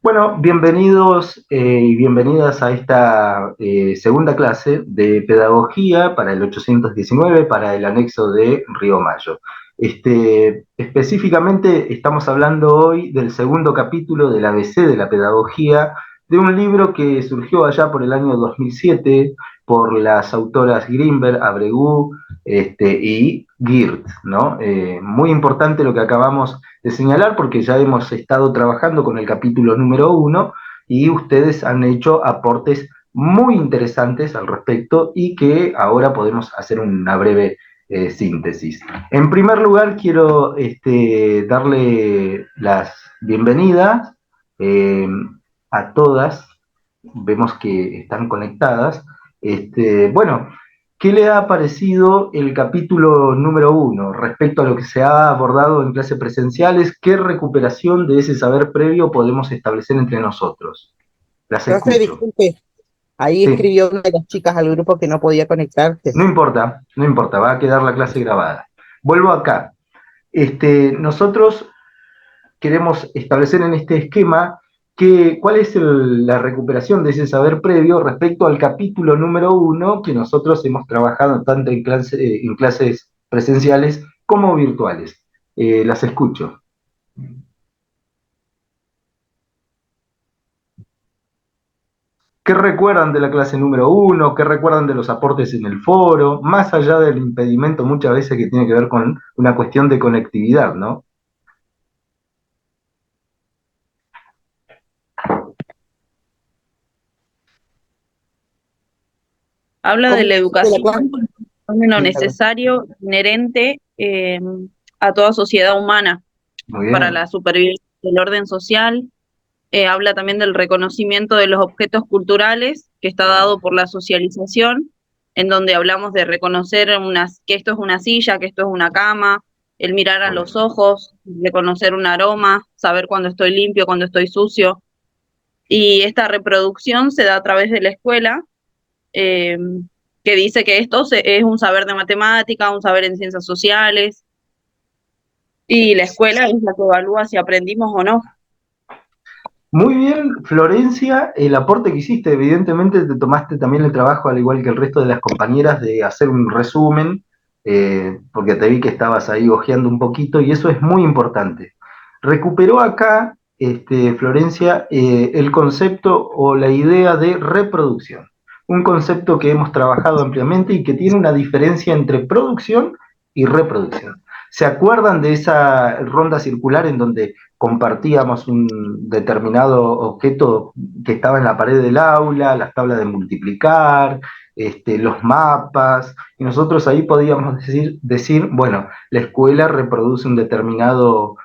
Bueno, bienvenidos y bienvenidas a esta segunda clase de Pedagogía para el 819, para el anexo de Río Mayo. Específicamente estamos hablando hoy del segundo capítulo del ABC de la Pedagogía, de un libro que surgió allá por el año 2007 por las autoras Grinberg, Abregú y Girt, ¿no? Muy importante lo que acabamos de señalar porque ya hemos estado trabajando con el capítulo número 1 y ustedes han hecho aportes muy interesantes al respecto y que ahora podemos hacer una breve síntesis. En primer lugar, quiero darle las bienvenidas eh, a todas. Vemos que están conectadas. Bueno, ¿qué le ha parecido el capítulo número 1 respecto a lo que se ha abordado en clases presenciales? ¿Qué recuperación de ese saber previo podemos establecer entre nosotros? Las Profe, escucho. disculpe, ahí Sí, escribió una de las chicas al grupo que no podía conectarse. no importa, no importa, va a quedar la clase grabada. Vuelvo acá. Nosotros queremos establecer en este esquema cuál es la recuperación de ese saber previo respecto al capítulo número 1 que nosotros hemos trabajado tanto en clases presenciales como virtuales. Las escucho. ¿Qué recuerdan de la clase número 1? ¿Qué recuerdan de los aportes en el foro? Más allá del impedimento muchas veces que tiene que ver con una cuestión de conectividad, ¿no? Habla de ¿Cómo la fue la clase? educación como un fenómeno Sí, perdón. necesario, inherente a toda sociedad humana Muy para bien. la supervivencia del orden social. Habla también del reconocimiento de los objetos culturales, que está dado por la socialización, en donde hablamos de reconocer que esto es una silla, que esto es una cama, el mirar a Muy los bien. ojos, reconocer un aroma, saber cuando estoy limpio, cuando estoy sucio. Y esta reproducción se da a través de la escuela, eh, que dice que es un saber de matemática, un saber en ciencias sociales, y la escuela es la que evalúa si aprendimos o no. Muy bien, Florencia, el aporte que hiciste, evidentemente te tomaste también el trabajo, al igual que el resto de las compañeras, de hacer un resumen, porque te vi que estabas ahí hojeando un poquito y eso es muy importante. Recuperó acá, Florencia, el concepto o la idea de reproducción, un concepto que hemos trabajado ampliamente y que tiene una diferencia entre producción y reproducción. ¿Se acuerdan de esa ronda circular en donde compartíamos un determinado objeto que estaba en la pared del aula, las tablas de multiplicar, los mapas, y nosotros ahí podíamos decir, bueno, la escuela reproduce un determinado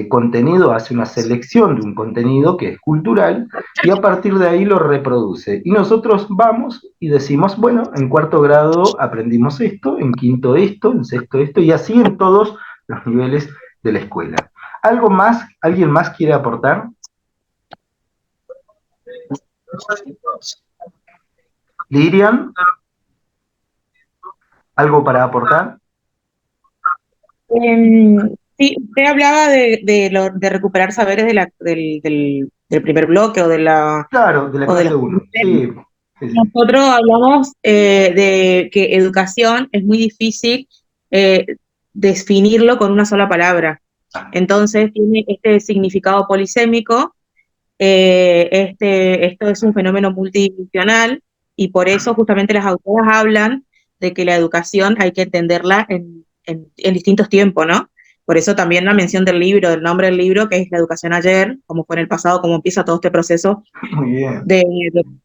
contenido, hace una selección de un contenido que es cultural, y a partir de ahí lo reproduce. Y nosotros vamos y decimos, bueno, en cuarto grado aprendimos esto, en quinto esto, en sexto esto, y así en todos los niveles de la escuela. ¿Algo más? ¿Alguien más quiere aportar? Lirian, ¿algo para aportar? Sí, usted hablaba de recuperar saberes del primer bloque Claro, de la o de clase los 1. Sí, sí, sí. Nosotros hablamos de que educación es muy difícil eh, definirlo con una sola palabra. Entonces tiene este significado polisémico. Esto es un fenómeno multidimensional y por eso justamente las autoras hablan de que la educación hay que entenderla en distintos tiempos, ¿no? Por eso también la mención del libro, del nombre del libro, que es La educación ayer, como fue en el pasado, cómo empieza todo este proceso Muy bien. de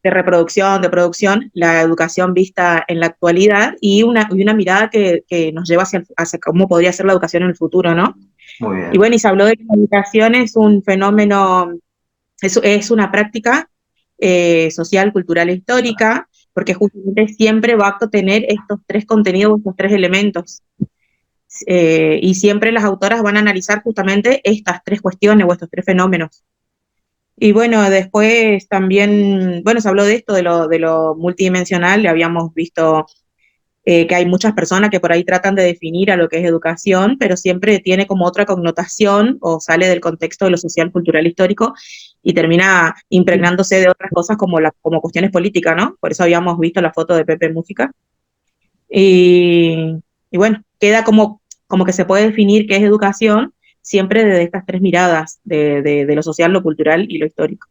reproducción, de producción, la educación vista en la actualidad y una mirada que nos lleva hacia cómo podría ser la educación en el futuro, ¿no? Muy Y bien. bueno, y se habló de que la educación es un fenómeno, es una práctica social, cultural e histórica, porque justamente siempre va a tener estos tres contenidos, estos tres elementos. Y siempre las autoras van a analizar justamente estas tres cuestiones o estos tres fenómenos. Y bueno, después también, bueno, se habló de esto, de lo multidimensional, le habíamos visto que hay muchas personas que por ahí tratan de definir a lo que es educación, pero siempre tiene como otra connotación o sale del contexto de lo social, cultural, histórico y termina impregnándose de otras cosas como, como cuestiones políticas, ¿no? Por eso habíamos visto la foto de Pepe Mújica. Y bueno, queda como que se puede definir qué es educación siempre desde estas tres miradas, de lo social, lo cultural y lo histórico.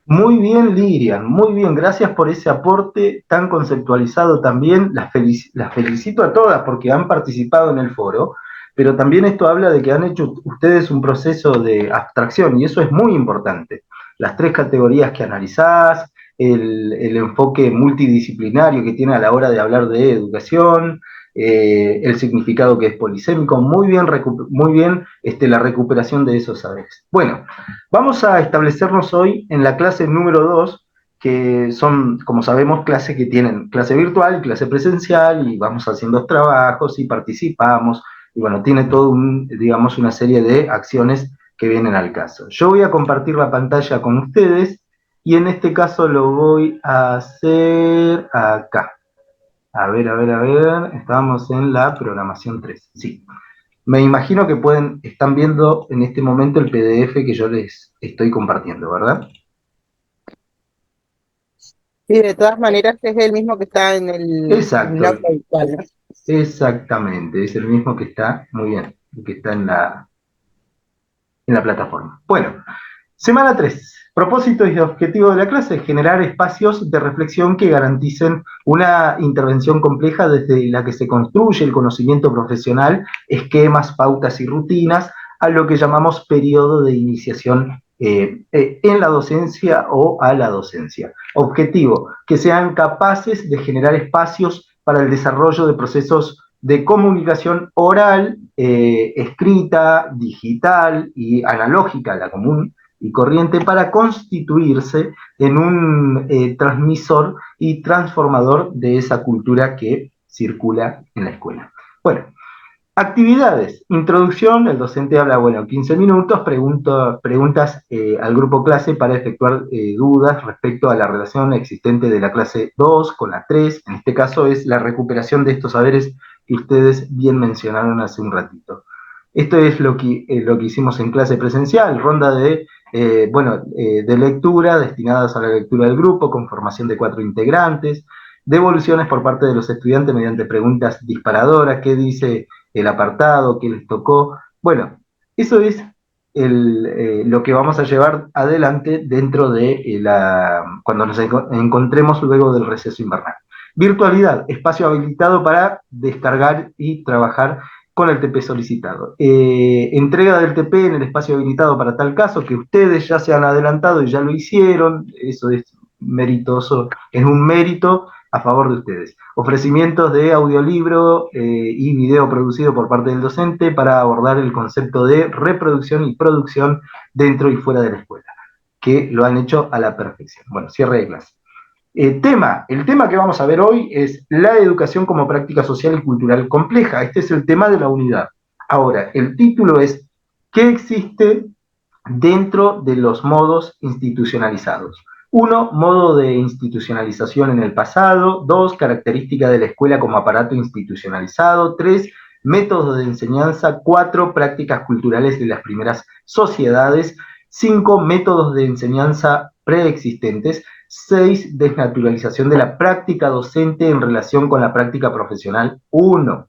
Muy bien, Lirian, muy bien, gracias por ese aporte tan conceptualizado también. Las felicito a todas porque han participado en el foro, pero también esto habla de que han hecho ustedes un proceso de abstracción y eso es muy importante. Las tres categorías que analizás, el enfoque multidisciplinario que tiene a la hora de hablar de educación, el significado que es polisémico, muy bien la recuperación de esos saberes. Bueno, vamos a establecernos hoy en la clase número 2, que son, como sabemos, clases que tienen clase virtual y clase presencial, y vamos haciendo trabajos y participamos, y bueno, tiene todo digamos, una serie de acciones que vienen al caso. Yo voy a compartir la pantalla con ustedes, y en este caso lo voy a hacer acá. A ver, estábamos en la programación 3, sí. Me imagino que están viendo en este momento el PDF que yo les estoy compartiendo, ¿verdad? Sí, de todas maneras es el mismo que está en el Exacto, blog virtual, ¿no? exactamente, es el mismo que está, muy bien, que está en la plataforma. Bueno, semana 3. Propósito y objetivo de la clase: generar espacios de reflexión que garanticen una intervención compleja desde la que se construye el conocimiento profesional, esquemas, pautas y rutinas, a lo que llamamos periodo de iniciación en la docencia o a la docencia. Objetivo: que sean capaces de generar espacios para el desarrollo de procesos de comunicación oral, escrita, digital y analógica, la común y corriente, para constituirse en un transmisor y transformador de esa cultura que circula en la escuela. Bueno, actividades. Introducción: el docente habla, 15 minutos, preguntas al grupo clase para efectuar dudas respecto a la relación existente de la clase 2 con la 3. En este caso es la recuperación de estos saberes que ustedes bien mencionaron hace un ratito. Esto es lo que hicimos en clase presencial: ronda de lectura destinadas a la lectura del grupo, con formación de 4 integrantes, devoluciones por parte de los estudiantes mediante preguntas disparadoras: ¿qué dice el apartado? ¿Qué les tocó? Bueno, eso es lo que vamos a llevar adelante dentro de cuando nos encontremos luego del receso invernal. Virtualidad: espacio habilitado para descargar y trabajar con el TP solicitado. Entrega del TP en el espacio habilitado para tal caso, que ustedes ya se han adelantado y ya lo hicieron. Eso es meritoso, es un mérito a favor de ustedes. Ofrecimientos de audiolibro y video producido por parte del docente para abordar el concepto de reproducción y producción dentro y fuera de la escuela, que lo han hecho a la perfección. Bueno, cierre de clase. El tema que vamos a ver hoy es la educación como práctica social y cultural compleja. Este es el tema de la unidad. Ahora, el título es: ¿qué existe dentro de los modos institucionalizados? 1. Modo de institucionalización en el pasado. 2. Característica de la escuela como aparato institucionalizado. 3. Métodos de enseñanza. 4. Prácticas culturales de las primeras sociedades. 5. Métodos de enseñanza preexistentes. 6. Desnaturalización de la práctica docente en relación con la práctica profesional. 1.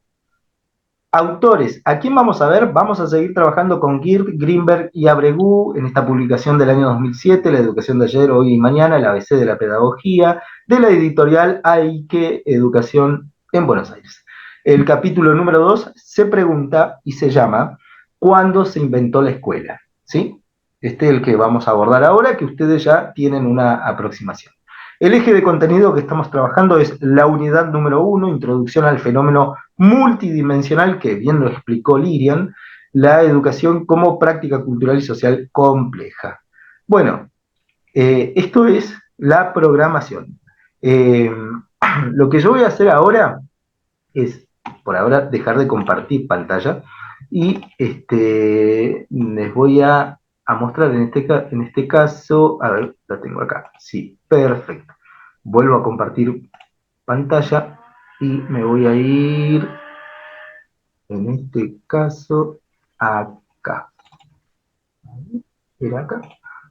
Autores: ¿a quién vamos a ver? Vamos a seguir trabajando con Girk, Greenberg y Abregu en esta publicación del año 2007, La educación de ayer, hoy y mañana, el ABC de la pedagogía, de la editorial AIQUE Educación en Buenos Aires. El capítulo número 2 se pregunta y se llama ¿cuándo se inventó la escuela? ¿Sí? Este es el que vamos a abordar ahora, que ustedes ya tienen una aproximación. El eje de contenido que estamos trabajando es la unidad número 1, introducción al fenómeno multidimensional, que bien lo explicó Lirian, la educación como práctica cultural y social compleja. Bueno, esto es la programación. Lo que yo voy a hacer ahora es, por ahora, dejar de compartir pantalla y les voy a mostrar en este caso, a ver, la tengo acá, sí, perfecto. Vuelvo a compartir pantalla y me voy a ir, en este caso, acá. Era acá.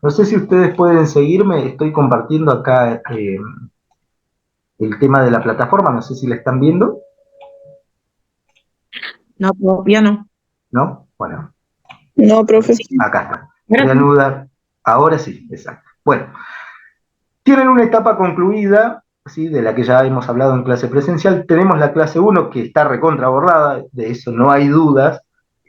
No sé si ustedes pueden seguirme, estoy compartiendo acá el tema de la plataforma, no sé si la están viendo, No, todavía no. ¿no? Bueno, No, profe. acá está. Ahora sí. Reanudar. Ahora sí, exacto. Bueno, tienen una etapa concluida, ¿sí? De la que ya hemos hablado en clase presencial. Tenemos la clase 1 que está recontra abordada, de eso no hay dudas.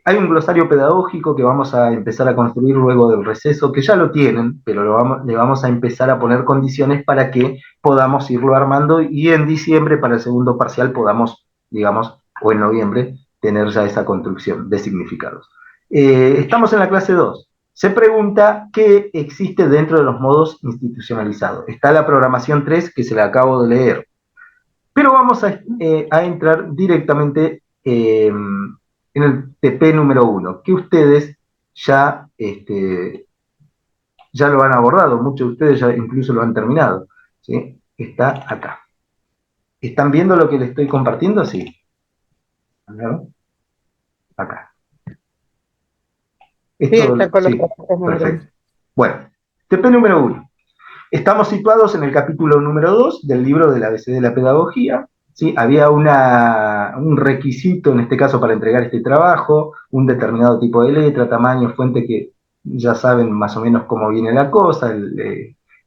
Hay un glosario pedagógico que vamos a empezar a construir luego del receso, que ya lo tienen, pero le vamos a empezar a poner condiciones para que podamos irlo armando y en diciembre para el segundo parcial podamos, digamos, o en noviembre, tener ya esa construcción de significados. Estamos en la clase 2. Se pregunta qué existe dentro de los modos institucionalizados. Está la programación 3 que se la acabo de leer. Pero vamos a entrar directamente en el TP número 1, que ustedes ya, ya lo han abordado, muchos de ustedes ya incluso lo han terminado. ¿Sí? Está acá. ¿Están viendo lo que les estoy compartiendo? Sí. Acá. Sí, Esto, está con los sí, papeles numerados. perfecto. Bueno, TP número 1. Estamos situados en el capítulo número 2 del libro del ABC de la Pedagogía. ¿Sí? Había un requisito, en este caso, para entregar este trabajo, un determinado tipo de letra, tamaño, fuente, que ya saben más o menos cómo viene la cosa,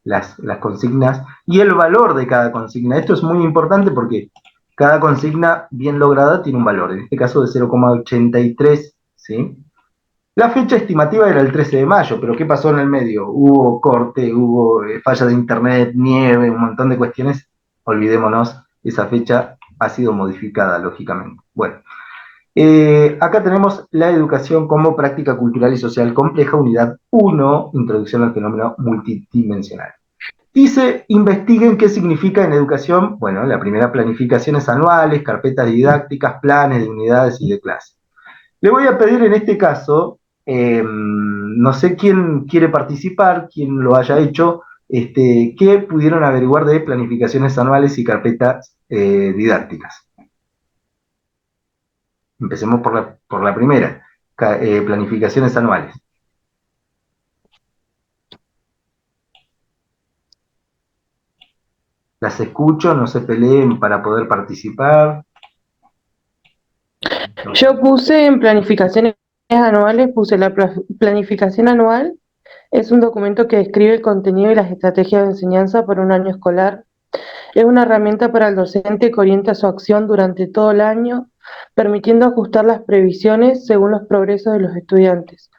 las consignas y el valor de cada consigna. Esto es muy importante porque cada consigna bien lograda tiene un valor, en este caso de 0,83, ¿sí? La fecha estimativa era el 13 de mayo, pero ¿qué pasó en el medio? Hubo corte, hubo falla de internet, nieve, un montón de cuestiones. Olvidémonos, esa fecha ha sido modificada, lógicamente. Bueno, acá tenemos la educación como práctica cultural y social compleja, unidad 1, introducción al fenómeno multidimensional. Dice, investiguen qué significa en educación, bueno, la primera planificaciones anuales, carpetas didácticas, planes de unidades y de clase. Le voy a pedir en este caso, no sé quién quiere participar, quién lo haya hecho, qué pudieron averiguar de planificaciones anuales y carpetas didácticas. Empecemos por la primera, planificaciones anuales. Las escucho, no se peleen para poder participar. Yo puse en planificaciones anuales, puse la planificación anual, es un documento que describe el contenido y las estrategias de enseñanza por un año escolar. Es una herramienta para el docente que orienta su acción durante todo el año, permitiendo ajustar las previsiones según los progresos de los estudiantes.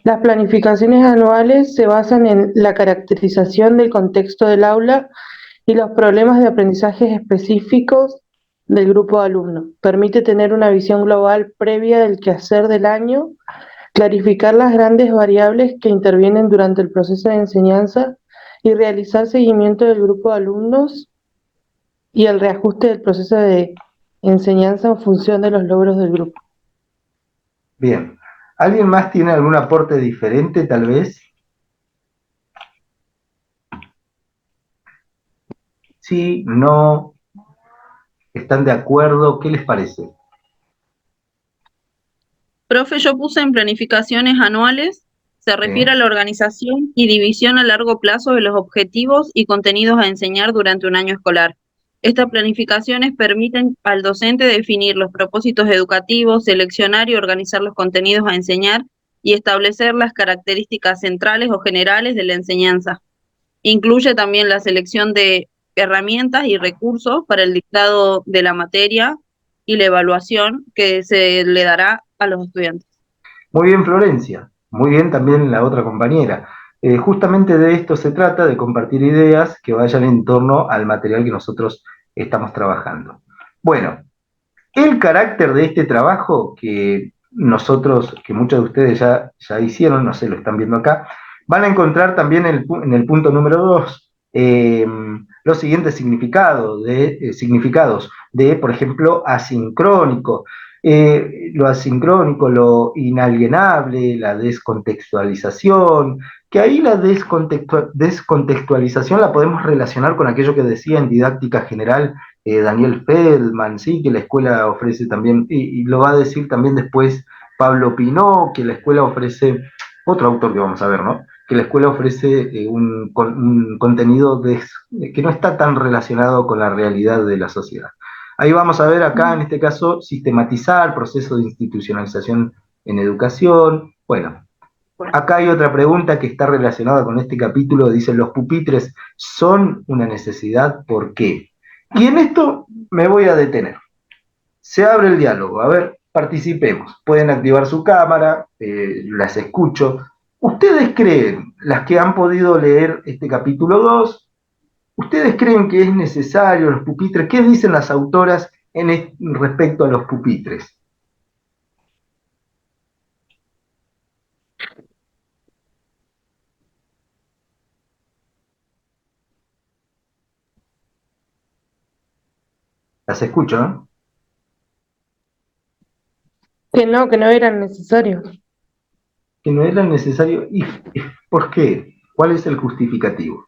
Las planificaciones anuales se basan en la caracterización del contexto del aula y los problemas de aprendizaje específicos del grupo de alumnos. Permite tener una visión global previa del quehacer del año, clarificar las grandes variables que intervienen durante el proceso de enseñanza y realizar seguimiento del grupo de alumnos y el reajuste del proceso de enseñanza en función de los logros del grupo. Bien. ¿Alguien más tiene algún aporte diferente, tal vez? Sí, no, ¿están de acuerdo? ¿Qué les parece? Profe, yo puse en planificaciones anuales, se refiere a Sí. la organización y división a largo plazo de los objetivos y contenidos a enseñar durante un año escolar. Estas planificaciones permiten al docente definir los propósitos educativos, seleccionar y organizar los contenidos a enseñar y establecer las características centrales o generales de la enseñanza. Incluye también la selección de herramientas y recursos para el dictado de la materia y la evaluación que se le dará a los estudiantes. Muy bien, Florencia. Muy bien también la otra compañera. Justamente de esto se trata, de compartir ideas que vayan en torno al material que nosotros estamos trabajando. Bueno, el carácter de este trabajo que nosotros, que muchos de ustedes ya hicieron, no sé, lo están viendo acá, van a encontrar también en el punto número 2 los siguientes significados de, por ejemplo, asincrónico. lo asincrónico, lo inalienable, la descontextualización, que ahí la descontextualización la podemos relacionar con aquello que decía en didáctica general Daniel Feldman, ¿sí? Que la escuela ofrece también, y lo va a decir también después Pablo Pinó, que la escuela ofrece, otro autor que vamos a ver, ¿no? Que la escuela ofrece un contenido que no está tan relacionado con la realidad de la sociedad. Ahí vamos a ver acá, en este caso, sistematizar, proceso de institucionalización en educación. Bueno, acá hay otra pregunta que está relacionada con este capítulo, dice, ¿los pupitres son una necesidad? ¿Por qué? Y en esto me voy a detener. Se abre el diálogo, a ver, participemos. Pueden activar su cámara, las escucho. ¿Ustedes creen, las que han podido leer este capítulo 2, ustedes creen que es necesario los pupitres? ¿Qué dicen las autoras respecto a los pupitres? Las escucho, ¿no? Que no eran necesarios. Que no era necesario. ¿Y por qué? ¿Cuál es el justificativo?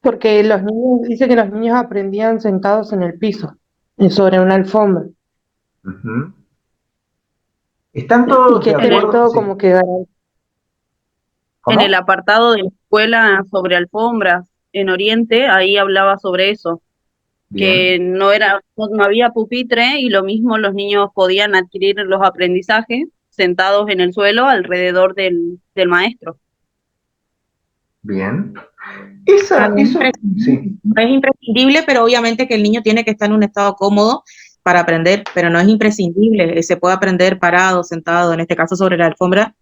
Porque los niños, dice que los niños aprendían sentados en el piso, sobre una alfombra. Uh-huh. ¿Están Y todos que de este acuerdo? método Sí. como que En el ¿Cómo? apartado de la escuela sobre alfombras en Oriente, ahí hablaba sobre eso, Bien. que no había pupitre y lo mismo los niños podían adquirir los aprendizajes sentados en el suelo alrededor del maestro. Bien. No es Eso, imprescindible, sí. no es imprescindible, pero obviamente que el niño tiene que estar en un estado cómodo para aprender, pero no es imprescindible. Se puede aprender parado, sentado, en este caso sobre la alfombra.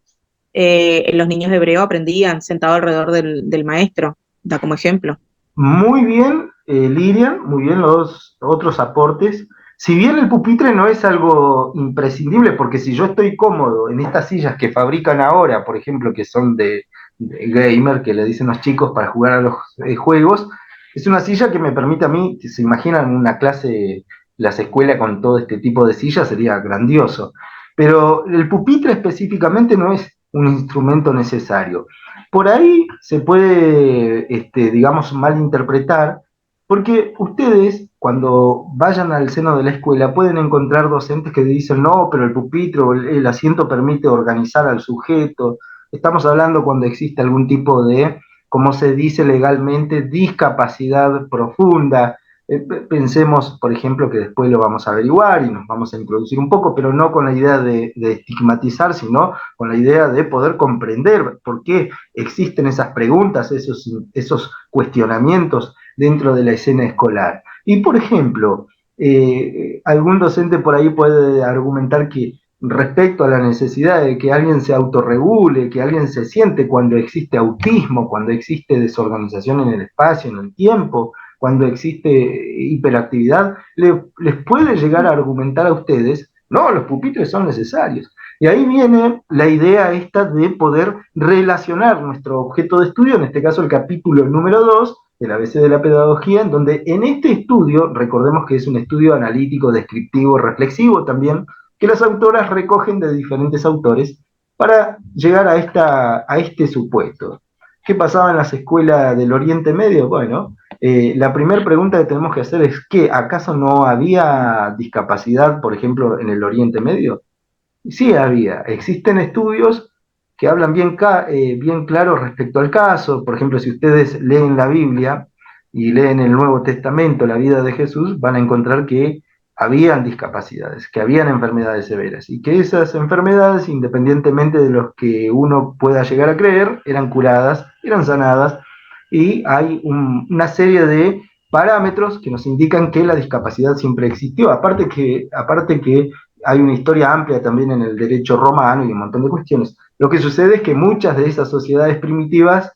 Los niños hebreos aprendían sentado alrededor del maestro, da como ejemplo. Muy bien, Lirian, muy bien los otros aportes. Si bien el pupitre no es algo imprescindible, porque si yo estoy cómodo en estas sillas que fabrican ahora, por ejemplo, que son de gamer, que le dicen los chicos para jugar a los juegos, es una silla que me permite a mí, si se imaginan una clase, las escuelas con todo este tipo de sillas, sería grandioso. Pero el pupitre específicamente no es un instrumento necesario. Por ahí se puede, digamos, malinterpretar, porque ustedes, cuando vayan al seno de la escuela, pueden encontrar docentes que dicen, no, pero el pupitre o el asiento permite organizar al sujeto. Estamos hablando cuando existe algún tipo de, como se dice legalmente, discapacidad profunda. Pensemos, por ejemplo, que después lo vamos a averiguar y nos vamos a introducir un poco, pero no con la idea de estigmatizar, sino con la idea de poder comprender por qué existen esas preguntas, esos cuestionamientos dentro de la escena escolar. Y, por ejemplo, algún docente por ahí puede argumentar que respecto a la necesidad de que alguien se autorregule, que alguien se siente cuando existe autismo, cuando existe desorganización en el espacio, en el tiempo, cuando existe hiperactividad, les puede llegar a argumentar a ustedes, no, los pupitres son necesarios. Y ahí viene la idea esta de poder relacionar nuestro objeto de estudio, en este caso el capítulo número 2 del ABC de la pedagogía, en donde en este estudio, recordemos que es un estudio analítico, descriptivo, reflexivo también, que las autoras recogen de diferentes autores para llegar a este supuesto. ¿Qué pasaba en las escuelas del Oriente Medio? Bueno, la primera pregunta que tenemos que hacer es que ¿acaso no había discapacidad, por ejemplo, en el Oriente Medio? Sí había. Existen estudios que hablan bien claro respecto al caso. Por ejemplo, si ustedes leen la Biblia y leen el Nuevo Testamento, la vida de Jesús, van a encontrar que habían discapacidades, que habían enfermedades severas y que esas enfermedades, independientemente de lo que uno pueda llegar a creer, eran curadas, eran sanadas y hay una serie de parámetros que nos indican que la discapacidad siempre existió. Aparte que hay una historia amplia también en el derecho romano y un montón de cuestiones. Lo que sucede es que muchas de esas sociedades primitivas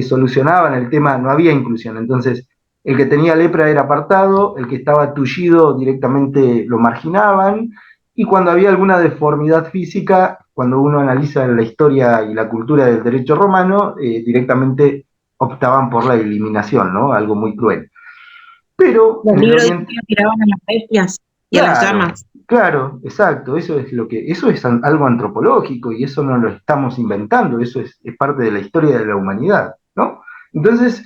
solucionaban el tema, no había inclusión. Entonces, el que tenía lepra era apartado, el que estaba tullido directamente lo marginaban, y cuando había alguna deformidad física, cuando uno analiza la historia y la cultura del derecho romano, directamente optaban por la eliminación, ¿no? Algo muy cruel. Pero Los en el libros Oriente... tiraban a las bestias y a las Claro, llamas. claro, exacto, eso es algo antropológico y eso no lo estamos inventando, eso es parte de la historia de la humanidad, ¿no? Entonces,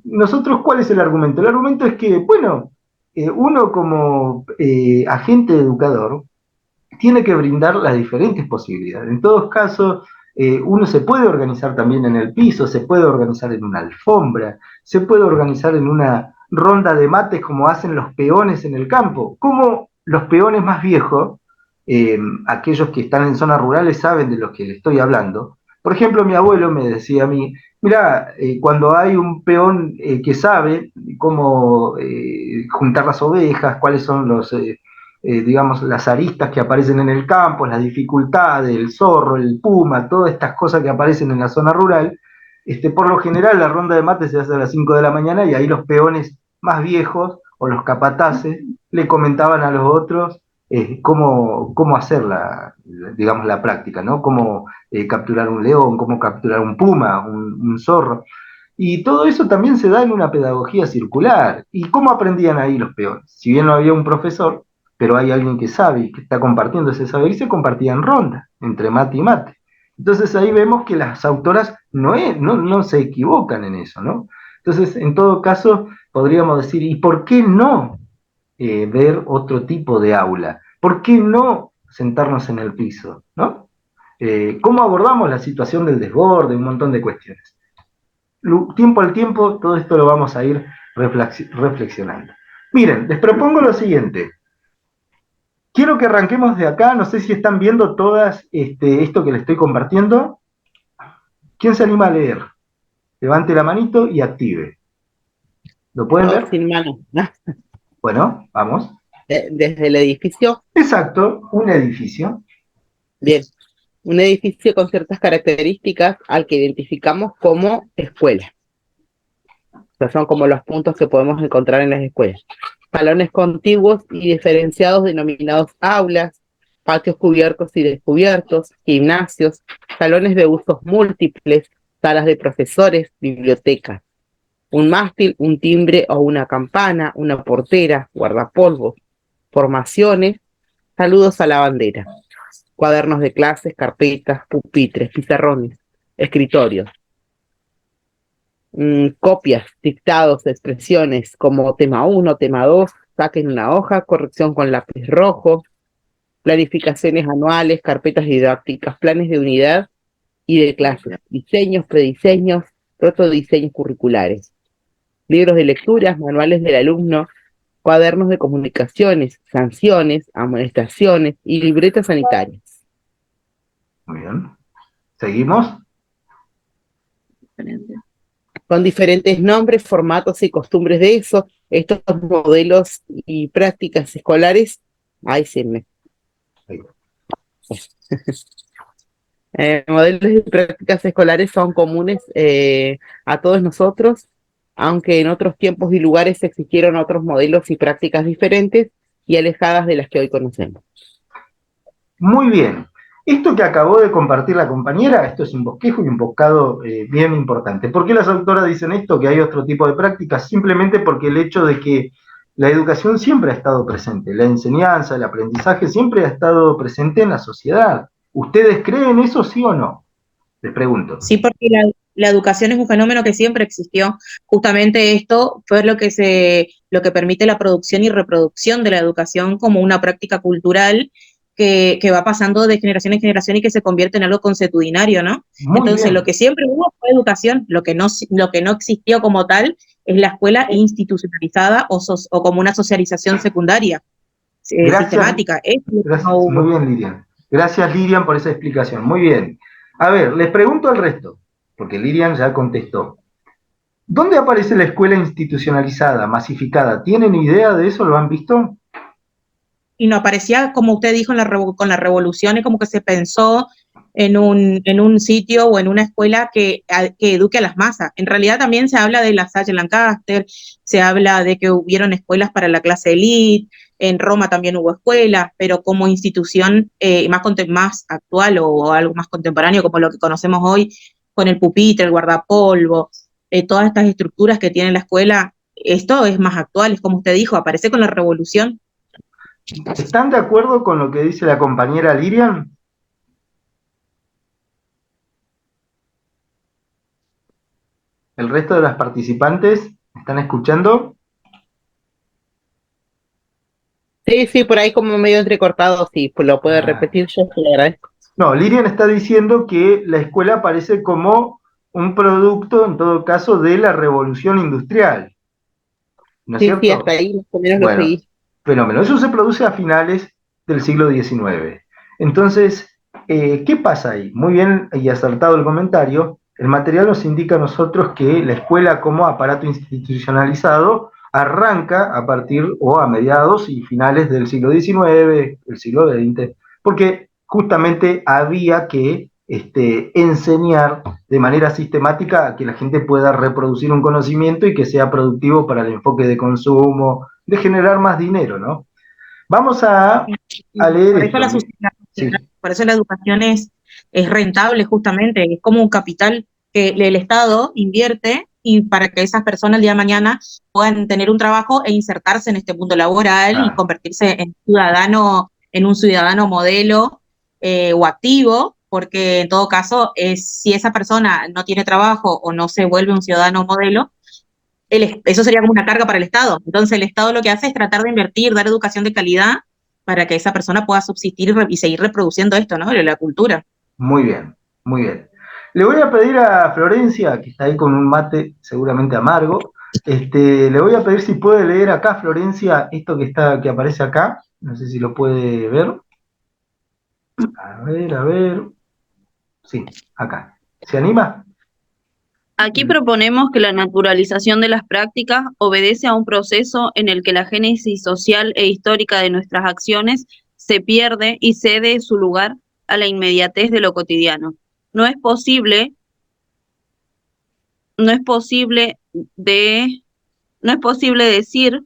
nosotros, ¿cuál es el argumento? El argumento es que, bueno, uno como agente educador tiene que brindar las diferentes posibilidades. En todos casos, uno se puede organizar también en el piso, se puede organizar en una alfombra, se puede organizar en una ronda de mates como hacen los peones en el campo. Como los peones más viejos, aquellos que están en zonas rurales saben de lo que le estoy hablando. Por ejemplo, mi abuelo me decía a mí, mira, cuando hay un peón que sabe cómo juntar las ovejas, cuáles son digamos, las aristas que aparecen en el campo, las dificultades, el zorro, el puma, todas estas cosas que aparecen en la zona rural, por lo general la ronda de mate se hace a las 5 de la mañana y ahí los peones más viejos o los capataces le comentaban a los otros cómo hacer digamos, la práctica, ¿no? Cómo capturar un león, cómo capturar un puma, un zorro. Y todo eso también se da en una pedagogía circular. ¿Y cómo aprendían ahí los peones? Si bien no había un profesor, pero hay alguien que sabe y que está compartiendo ese saber y se compartía en ronda, entre mate y mate. Entonces ahí vemos que las autoras no se equivocan en eso, ¿no? Entonces, en todo caso, podríamos decir, ¿y por qué no ver otro tipo de aula? ¿Por qué no sentarnos en el piso, ¿no? ¿Cómo abordamos la situación del desborde? Un montón de cuestiones. Tiempo al tiempo, todo esto lo vamos a ir reflexionando. Miren, les propongo lo siguiente. Quiero que arranquemos de acá, no sé si están viendo todas esto que les estoy compartiendo. ¿Quién se anima a leer? Levante la manito y active. ¿Lo pueden Todo ver? sin mano. Bueno, vamos. Desde el edificio, Exacto, un edificio. bien, un edificio con ciertas características al que identificamos como escuela. O sea, son como los puntos que podemos encontrar en las escuelas. Salones contiguos y diferenciados denominados aulas, patios cubiertos y descubiertos, gimnasios, salones de usos múltiples, salas de profesores, bibliotecas. Un mástil, un timbre o una campana, una portera, guardapolvos, formaciones, saludos a la bandera, cuadernos de clases, carpetas, pupitres, pizarrones, escritorios, copias, dictados, expresiones como tema 1, tema 2, saquen una hoja, corrección con lápiz rojo, planificaciones anuales, carpetas didácticas, planes de unidad y de clases, diseños, prediseños, protodiseños curriculares, libros de lecturas, manuales del alumno, cuadernos de comunicaciones, sanciones, amonestaciones y libretas sanitarias. Muy bien. ¿Seguimos? Con diferentes nombres, formatos y costumbres de eso, estos modelos y prácticas escolares, ay, se me... modelos y prácticas escolares son comunes a todos nosotros, aunque en otros tiempos y lugares existieron otros modelos y prácticas diferentes y alejadas de las que hoy conocemos. Muy bien. Esto que acabó de compartir la compañera, esto es un bosquejo y un boscado bien importante. ¿Por qué las autoras dicen esto? Que hay otro tipo de prácticas, simplemente porque el hecho de que la educación siempre ha estado presente, la enseñanza, el aprendizaje siempre ha estado presente en la sociedad. ¿Ustedes creen eso, sí o no? Les pregunto. Sí, porque la educación es un fenómeno que siempre existió. Justamente esto fue lo que permite la producción y reproducción de la educación como una práctica cultural que va pasando de generación en generación y que se convierte en algo consuetudinario, ¿no? Muy Entonces, bien. lo que siempre hubo fue educación, lo que no existió como tal es la escuela institucionalizada o como una socialización secundaria, sistemática. Gracias, No hubo. muy bien, Lirian. Gracias, Lirian, por esa explicación. Muy bien. A ver, les pregunto al resto, porque Lirian ya contestó. ¿Dónde aparece la escuela institucionalizada, masificada? ¿Tienen idea de eso? ¿Lo han visto? Y no aparecía, como usted dijo, con la revolución, y como que se pensó en un sitio o en una escuela que eduque a las masas. En realidad también se habla de la Salle Lancaster, se habla de que hubieron escuelas para la clase elite, en Roma también hubo escuelas, pero como institución más actual o algo más contemporáneo, como lo que conocemos hoy, con el pupitre, el guardapolvo, todas estas estructuras que tiene la escuela, esto es más actual, es como usted dijo, aparece con la revolución. ¿Están de acuerdo con lo que dice la compañera Lirian? ¿El resto de las participantes están escuchando? Sí, sí, por ahí como medio entrecortado, sí, pues lo puede repetir, yo se lo agradezco. No, Lirian está diciendo que la escuela aparece como un producto, en todo caso, de la revolución industrial, ¿no es Sí, sí, cierto? hasta ahí más o menos lo Bueno, seguí. fenómeno. Eso se produce a finales del siglo XIX. Entonces, ¿qué pasa ahí? Muy bien y acertado el comentario. El material nos indica a nosotros que la escuela como aparato institucionalizado arranca a partir o a mediados y finales del siglo XIX, el siglo XX, porque justamente había que enseñar de manera sistemática a que la gente pueda reproducir un conocimiento y que sea productivo para el enfoque de consumo, de generar más dinero, ¿no? Vamos a leer Por eso esto. Sí, por eso la educación es rentable justamente, es como un capital que el Estado invierte y para que esas personas el día de mañana puedan tener un trabajo e insertarse en este mundo laboral y convertirse en un ciudadano modelo o activo, porque en todo caso, si esa persona no tiene trabajo o no se vuelve un ciudadano modelo, eso sería como una carga para el Estado. Entonces el Estado lo que hace es tratar de invertir, dar educación de calidad para que esa persona pueda subsistir y seguir reproduciendo esto, ¿no? La cultura. muy bien, muy bien. Le voy a pedir a Florencia, que está ahí con un mate seguramente amargo, le voy a pedir si puede leer acá, Florencia, esto que aparece acá. No sé si lo puede ver. A ver. Sí, acá. ¿Se anima? Aquí proponemos que la naturalización de las prácticas obedece a un proceso en el que la génesis social e histórica de nuestras acciones se pierde y cede su lugar a la inmediatez de lo cotidiano. No es posible, no es posible no es posible decir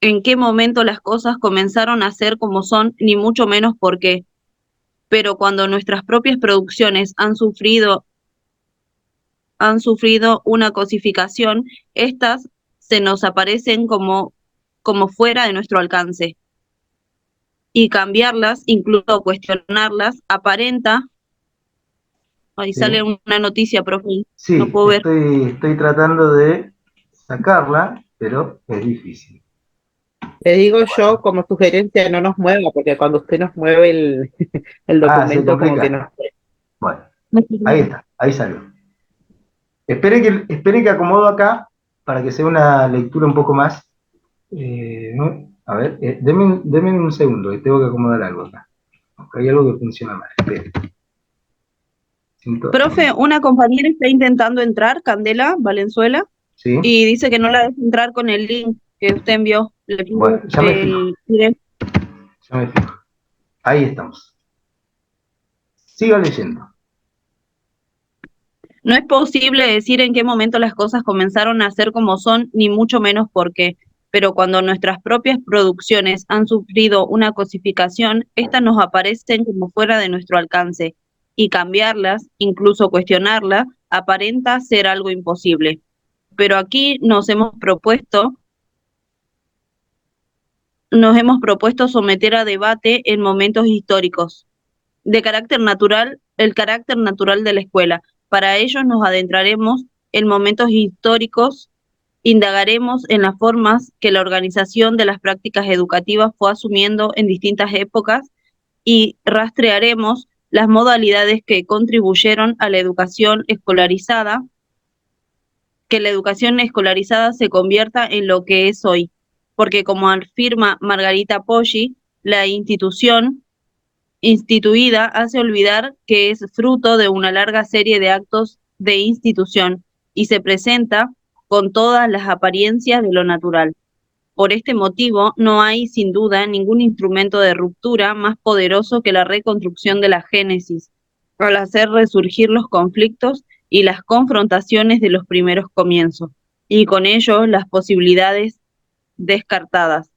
en qué momento las cosas comenzaron a ser como son, ni mucho menos por qué. Pero cuando nuestras propias producciones han sufrido una cosificación, estas se nos aparecen como fuera de nuestro alcance. Y cambiarlas, incluso cuestionarlas, aparenta, ahí Sí, sale una noticia, profe, no sí, puedo ver. estoy tratando de sacarla, pero es difícil. Le digo yo como sugerencia, no nos mueva, porque cuando usted nos mueve el Se documento como que complica. nos... Bueno, ahí está, ahí salió. Espere que acomodo acá para que sea una lectura un poco más. ¿No? A ver, deme un segundo, que tengo que acomodar algo acá. Hay algo que funciona mal. Espere. Profe, una compañera está intentando entrar, Candela Valenzuela, Sí, y dice que no la deja entrar con el link que usted envió. Le bueno, pido ya me fijo, el directo. ya me fijo. Ahí estamos. Siga leyendo. No es posible decir en qué momento las cosas comenzaron a ser como son, ni mucho menos por qué, pero cuando nuestras propias producciones han sufrido una cosificación, éstas nos aparecen como fuera de nuestro alcance, y cambiarlas, incluso cuestionarlas, aparenta ser algo imposible. Pero aquí nos hemos propuesto someter a debate en momentos históricos de carácter natural, el carácter natural de la escuela. Para ello nos adentraremos en momentos históricos, indagaremos en las formas que la organización de las prácticas educativas fue asumiendo en distintas épocas y rastrearemos las modalidades que contribuyeron a la educación escolarizada, que la educación escolarizada se convierta en lo que es hoy. Porque como afirma Margarita Poggi, la institución instituida hace olvidar que es fruto de una larga serie de actos de institución y se presenta con todas las apariencias de lo natural. Por este motivo, no hay sin duda ningún instrumento de ruptura más poderoso que la reconstrucción de la génesis, al hacer resurgir los conflictos y las confrontaciones de los primeros comienzos, y con ello las posibilidades descartadas,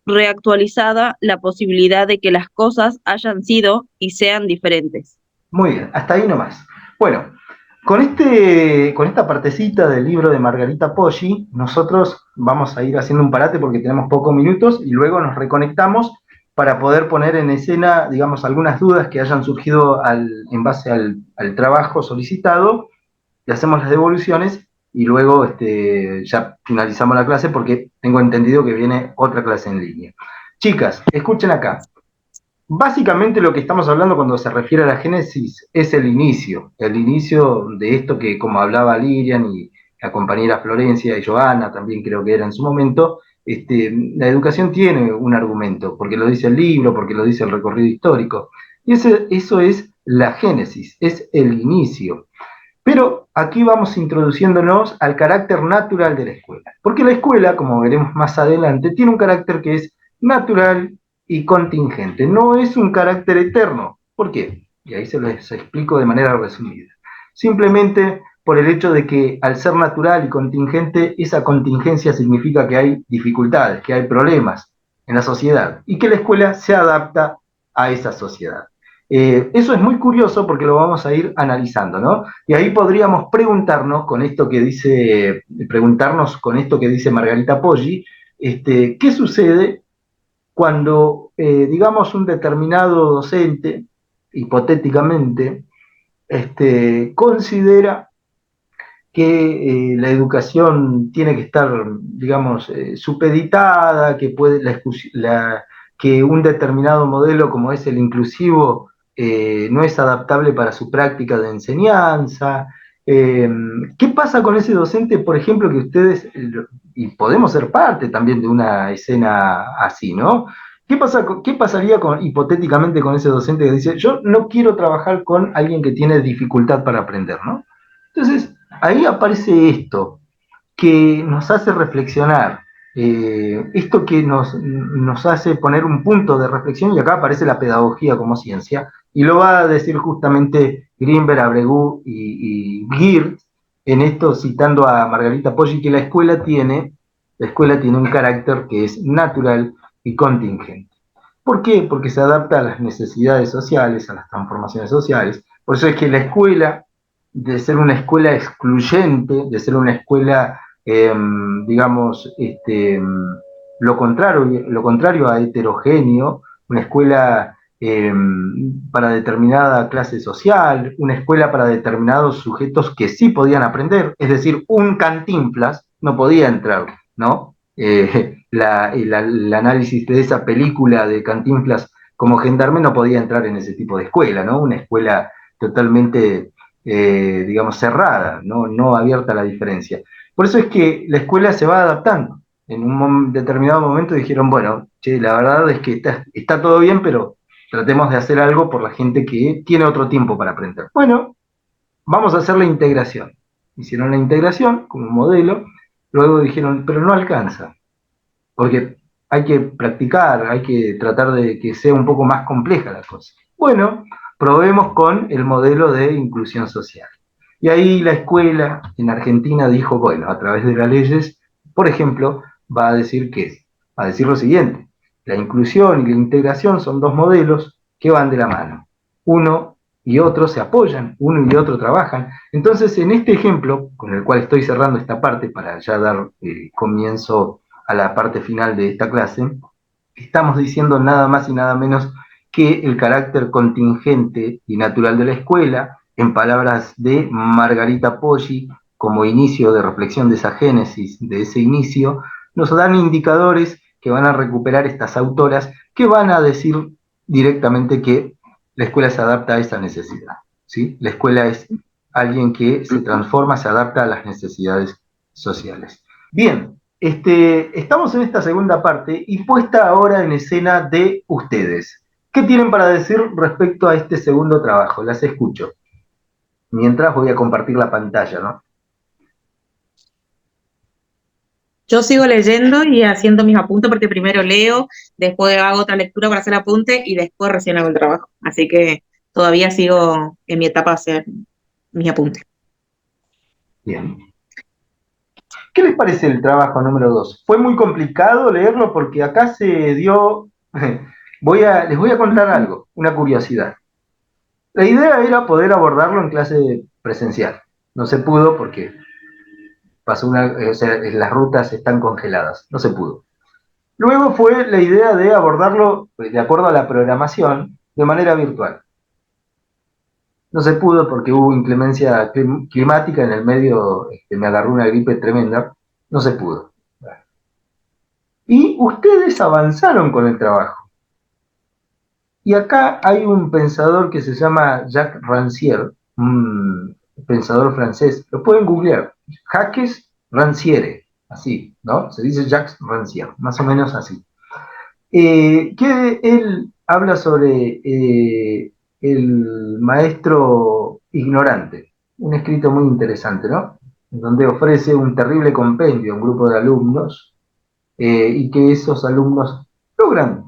reactualizada la posibilidad de que las cosas hayan sido y sean diferentes. Muy bien, hasta ahí nomás. Bueno, Con esta partecita del libro de Margarita Poggi, nosotros vamos a ir haciendo un parate porque tenemos pocos minutos y luego nos reconectamos para poder poner en escena, digamos, algunas dudas que hayan surgido en base al trabajo solicitado, y hacemos las devoluciones y luego ya finalizamos la clase porque tengo entendido que viene otra clase en línea. Chicas, escuchen acá. Básicamente lo que estamos hablando cuando se refiere a la génesis es el inicio de esto que, como hablaba Lirian y la compañera Florencia y Joana, también creo que era en su momento, la educación tiene un argumento, porque lo dice el libro, porque lo dice el recorrido histórico, y eso es la génesis, es el inicio. Pero aquí vamos introduciéndonos al carácter natural de la escuela, porque la escuela, como veremos más adelante, tiene un carácter que es natural y contingente, no es un carácter eterno. ¿Por qué? Y ahí se los explico de manera resumida. Simplemente por el hecho de que al ser natural y contingente, esa contingencia significa que hay dificultades, que hay problemas en la sociedad y que la escuela se adapta a esa sociedad. Eso es muy curioso porque lo vamos a ir analizando, ¿no? Y ahí podríamos preguntarnos con esto que dice Margarita Poggi, ¿qué sucede cuando, digamos, un determinado docente, hipotéticamente, considera que la educación tiene que estar, digamos, supeditada, que un determinado modelo como es el inclusivo no es adaptable para su práctica de enseñanza? ¿Qué pasa con ese docente, por ejemplo, que ustedes, y podemos ser parte también de una escena así, ¿no? ¿Qué pasaría hipotéticamente con ese docente que dice, yo no quiero trabajar con alguien que tiene dificultad para aprender, ¿no? Entonces, ahí aparece esto, que nos hace reflexionar, esto que nos hace poner un punto de reflexión, y acá aparece la pedagogía como ciencia, y lo va a decir justamente Grinberg, Abregu y Geert, en esto citando a Margarita Poggi, que la escuela tiene un carácter que es natural y contingente. ¿Por qué? Porque se adapta a las necesidades sociales, a las transformaciones sociales. Por eso es que la escuela, de ser una escuela excluyente, de ser una escuela, digamos, lo contrario a heterogéneo, una escuela para determinada clase social, una escuela para determinados sujetos que sí podían aprender, es decir, un Cantinflas no podía entrar, ¿no? El análisis de esa película de Cantinflas como gendarme no podía entrar en ese tipo de escuela, ¿no? Una escuela totalmente, digamos, cerrada, no abierta a la diferencia. Por eso es que la escuela se va adaptando. En un determinado momento dijeron, bueno, che, la verdad es que está todo bien, pero tratemos de hacer algo por la gente que tiene otro tiempo para aprender. Bueno, vamos a hacer la integración. Hicieron la integración como modelo, luego dijeron, pero no alcanza, porque hay que practicar, hay que tratar de que sea un poco más compleja la cosa. Bueno, probemos con el modelo de inclusión social. Y ahí la escuela en Argentina dijo, bueno, a través de las leyes, por ejemplo, va a decir lo siguiente: la inclusión y la integración son dos modelos que van de la mano. Uno y otro se apoyan, uno y otro trabajan. Entonces, en este ejemplo, con el cual estoy cerrando esta parte para ya dar comienzo a la parte final de esta clase, estamos diciendo nada más y nada menos que el carácter contingente y natural de la escuela, en palabras de Margarita Poggi, como inicio de reflexión de esa génesis, de ese inicio, nos dan indicadores que van a recuperar estas autoras, que van a decir directamente que la escuela se adapta a esa necesidad, ¿sí? La escuela es alguien que se transforma, se adapta a las necesidades sociales. Bien, estamos en esta segunda parte y puesta ahora en escena de ustedes. ¿Qué tienen para decir respecto a este segundo trabajo? Las escucho. Mientras voy a compartir la pantalla, ¿no? Yo sigo leyendo y haciendo mis apuntes porque primero leo, después hago otra lectura para hacer apunte y después recién hago el trabajo. Así que todavía sigo en mi etapa de hacer mis apuntes. Bien. ¿Qué les parece el trabajo número 2? Fue muy complicado leerlo porque acá se dio... les voy a contar algo, una curiosidad. La idea era poder abordarlo en clase presencial, No se pudo porque pasó o sea, las rutas están congeladas, no se pudo. Luego fue la idea de abordarlo de acuerdo a la programación de manera virtual. No se pudo porque hubo inclemencia climática en el medio, me agarró una gripe tremenda, no se pudo. Y ustedes avanzaron con el trabajo. Y acá hay un pensador que se llama Jacques Rancière, un pensador francés, lo pueden googlear, Jacques Rancière, así, ¿no? Se dice Jacques Rancière, más o menos así. Que él habla sobre el maestro ignorante, un escrito muy interesante, ¿no? Donde ofrece un terrible compendio a un grupo de alumnos y que esos alumnos logran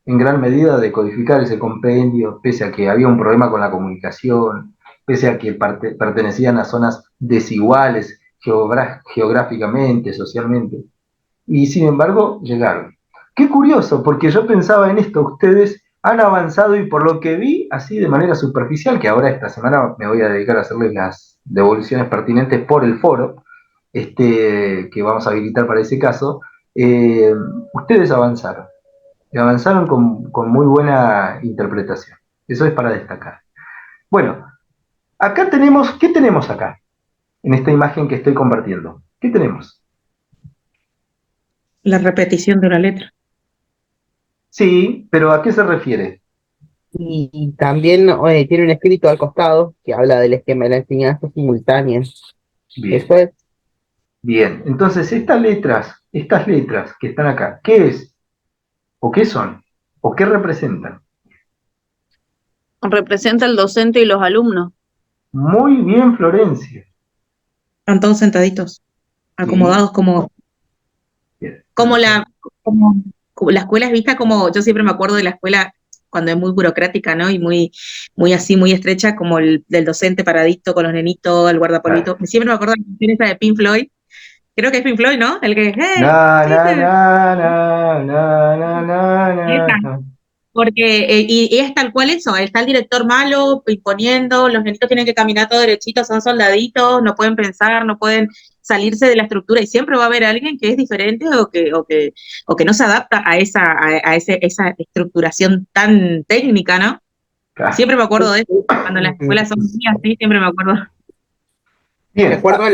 en gran medida decodificar ese compendio, pese a que había un problema con la comunicación, pese a que pertenecían a zonas desiguales geográficamente, socialmente, y sin embargo llegaron. Qué curioso, porque yo pensaba en esto, ustedes han avanzado y por lo que vi, así de manera superficial, que ahora esta semana me voy a dedicar a hacerles las devoluciones pertinentes por el foro, que vamos a habilitar para ese caso, eh, ustedes avanzaron, y avanzaron con muy buena interpretación. Eso es para destacar. Bueno, acá tenemos, ¿qué tenemos acá? En esta imagen que estoy compartiendo. ¿Qué tenemos? La repetición de una letra. Sí, pero ¿a qué se refiere? Y también tiene un escrito al costado que habla del esquema de la enseñanza simultánea. Bien, Eso es, bien. Entonces, estas letras que están acá, ¿qué es? ¿O qué son? ¿O qué representan? Representa el docente y los alumnos. Muy bien, Florencia. Están todos sentaditos, Sí, acomodados como, bien. como la, como, como la escuela es vista como, yo siempre me acuerdo de la escuela cuando es muy burocrática, ¿no? Y muy así, muy estrecha, como el del docente paradito con los nenitos, el guardapolvito. Siempre me acuerdo de la canción esa de Pink Floyd. Creo que es Pink Floyd, ¿no? El que, Na, hey, na, teacher. na, na, na, na, na, Esa. na. Porque, y es tal cual eso, está el director malo imponiendo, los nenitos tienen que caminar todo derechitos, son soldaditos, no pueden pensar, no pueden salirse de la estructura, y siempre va a haber alguien que es diferente o que no se adapta a esa estructuración tan técnica, ¿no? Ah, Siempre me acuerdo de eso, cuando las escuelas son muy así, siempre me acuerdo. de bien, acuerdo a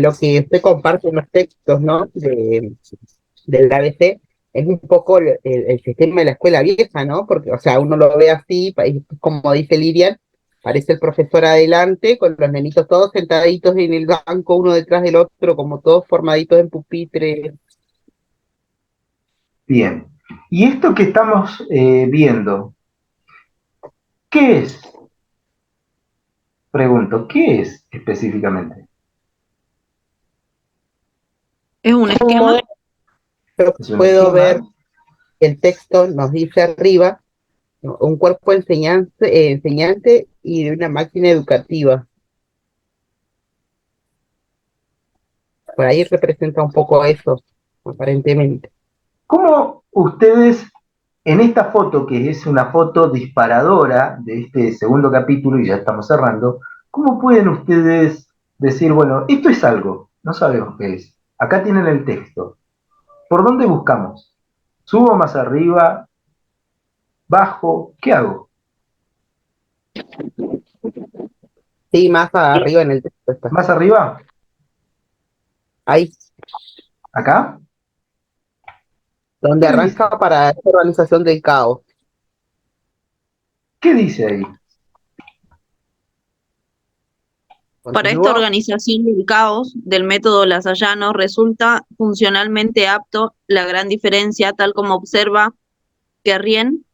lo que usted comparte en los textos, ¿no? Del ABC, es un poco el sistema de la escuela vieja, ¿no? Porque, o sea, uno lo ve así, y como dice Lilian, parece el profesor adelante, con los nenitos todos sentaditos en el banco, uno detrás del otro, como todos formaditos en pupitre. bien. Y esto que estamos viendo, ¿qué es? Pregunto, ¿qué es específicamente? Es un Un esquema. modelo. Yo ¿Es un puedo ver, esquema? el texto nos dice arriba, ¿no? Un cuerpo enseñante y de una máquina educativa. Por ahí representa un poco eso, aparentemente. ¿Cómo ustedes, en esta foto, que es una foto disparadora de este segundo capítulo, y ya estamos cerrando, cómo pueden ustedes decir, bueno, esto es algo, no sabemos qué es, acá tienen el texto, ¿por dónde buscamos? ¿Subo más arriba? ¿Bajo? ¿Qué hago? Sí, más arriba en el texto está. ¿Más arriba? Ahí, ¿Acá? donde ¿Qué dice? arranca para esta organización del caos. ¿Qué dice ahí? Para esta Continúa. organización del caos del método Lasallano resulta funcionalmente apto. La gran diferencia, tal como observa Guerrien,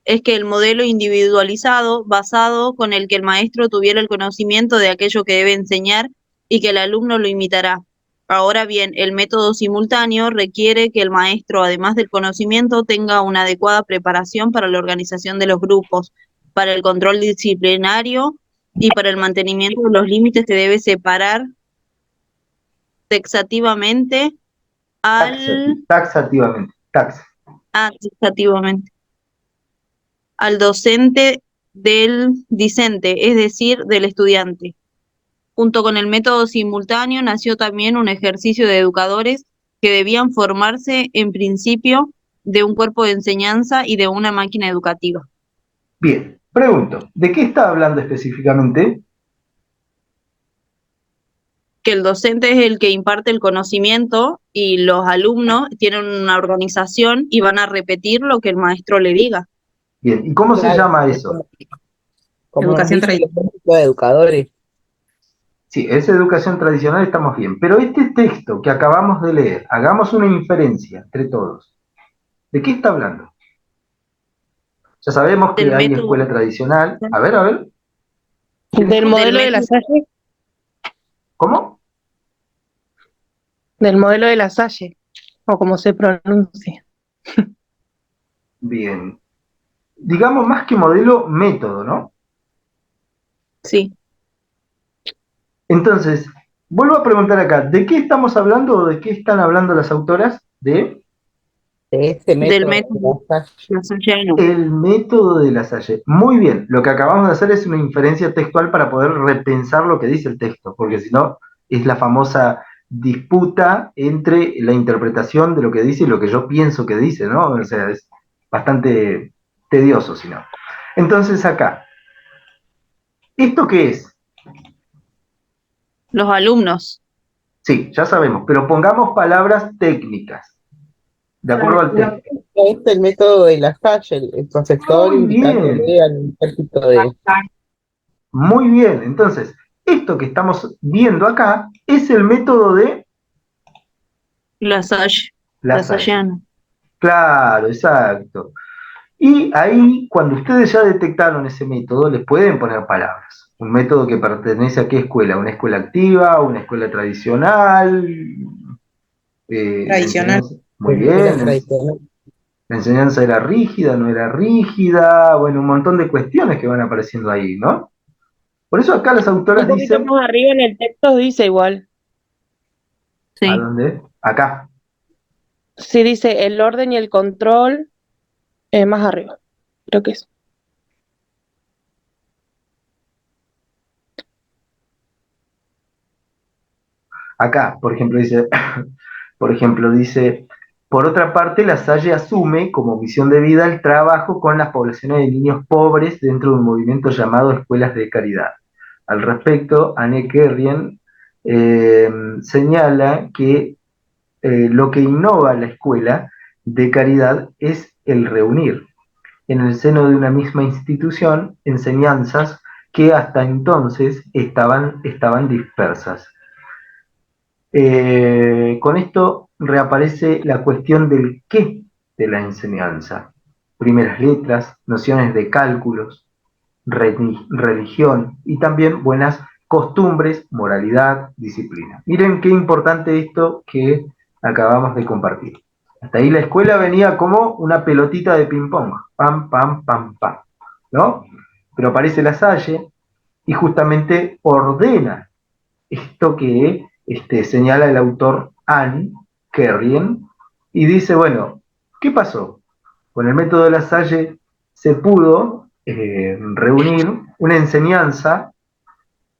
es que el modelo individualizado, basado con el que el maestro tuviera el conocimiento de aquello que debe enseñar y que el alumno lo imitará. Ahora bien, el método simultáneo requiere que el maestro, además del conocimiento, tenga una adecuada preparación para la organización de los grupos, para el control disciplinario y para el mantenimiento de los límites que debe separar taxativamente al, Taxativamente, taxativamente al docente del discente, es decir, del estudiante. Junto con el método simultáneo nació también un ejercicio de educadores que debían formarse en principio de un cuerpo de enseñanza y de una máquina educativa. Bien, pregunto, ¿de qué está hablando específicamente? Que el docente es el que imparte el conocimiento y los alumnos tienen una organización y van a repetir lo que el maestro le diga. Bien, ¿y cómo se Claro, llama es eso? como nos Educación dice el tradicional. ejército de educadores. Sí, es educación tradicional, estamos bien. Pero este texto que acabamos de leer, hagamos una inferencia entre todos. ¿De qué está hablando? Ya sabemos Del que hay método, escuela tradicional. A ver, Del modelo de la método, Salle, ¿cómo? del modelo de la Salle, o como se pronuncia. Bien. Digamos más que modelo, método, ¿no? sí, Entonces, vuelvo a preguntar acá, ¿de qué estamos hablando o de qué están hablando las autoras? De De este del método de método la Salle. lasallano. el método de la Salle. Muy bien, lo que acabamos de hacer es una inferencia textual para poder repensar lo que dice el texto, porque si no, es la famosa disputa entre la interpretación de lo que dice y lo que yo pienso que dice, ¿no? O sea, es bastante tedioso, si no. Entonces acá, ¿esto qué es? Los alumnos. Sí, ya sabemos, pero pongamos palabras técnicas, de acuerdo al texto. Este es el método de la Salle, el profesor Muy bien, indicándole al ejército de... muy bien. Entonces, esto que estamos viendo acá es el método de la Salle. Lasallano. Claro, exacto. Y ahí, cuando ustedes ya detectaron ese método, les pueden poner palabras. Un método que pertenece a qué escuela, una escuela activa, una escuela tradicional, la Tradicional. enseñanza, muy escuela bien, tradicional. la enseñanza era rígida, no era rígida, bueno, un montón de cuestiones que van apareciendo ahí, ¿no? Por eso acá las Un autoras poquito dicen, más arriba en el texto dice igual. ¿a Sí. dónde? Acá. Sí, dice el orden y el control más arriba. Creo que es. Acá, por ejemplo, dice, por otra parte, la Salle asume como misión de vida el trabajo con las poblaciones de niños pobres dentro de un movimiento llamado Escuelas de Caridad. Al respecto, Anne Kerrien señala que lo que innova la escuela de caridad es el reunir en el seno de una misma institución enseñanzas que hasta entonces estaban dispersas. Con esto reaparece la cuestión del qué de la enseñanza. Primeras letras, nociones de cálculos, religión y también buenas costumbres, moralidad, disciplina. Miren qué importante esto que acabamos de compartir. Hasta ahí la escuela venía como una pelotita de ping-pong, pam, pam, pam, pam, ¿no? Pero aparece la Salle y justamente ordena esto que señala el autor Anne Kerrien y dice, bueno, ¿qué pasó? Con el método de la Salle se pudo reunir una enseñanza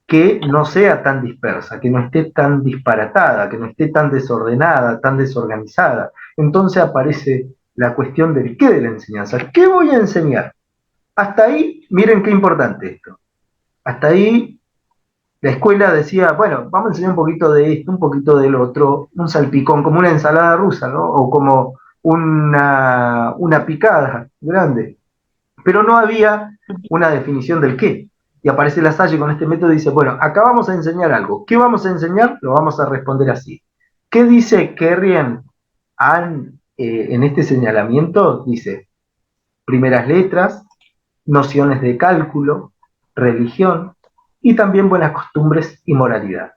que no sea tan dispersa, que no esté tan disparatada, que no esté tan desordenada, tan desorganizada. Entonces aparece la cuestión del qué de la enseñanza. ¿Qué voy a enseñar? Hasta ahí, miren qué importante esto. Hasta ahí la escuela decía, bueno, vamos a enseñar un poquito de esto, un poquito del otro, un salpicón, como una ensalada rusa, ¿no? O como una picada grande. Pero no había una definición del qué. Y aparece la Salle con este método y dice, bueno, acá vamos a enseñar algo. ¿Qué vamos a enseñar? Lo vamos a responder así. ¿Qué dice Kerrien en este señalamiento? Dice, primeras letras, nociones de cálculo, religión y también buenas costumbres y moralidad.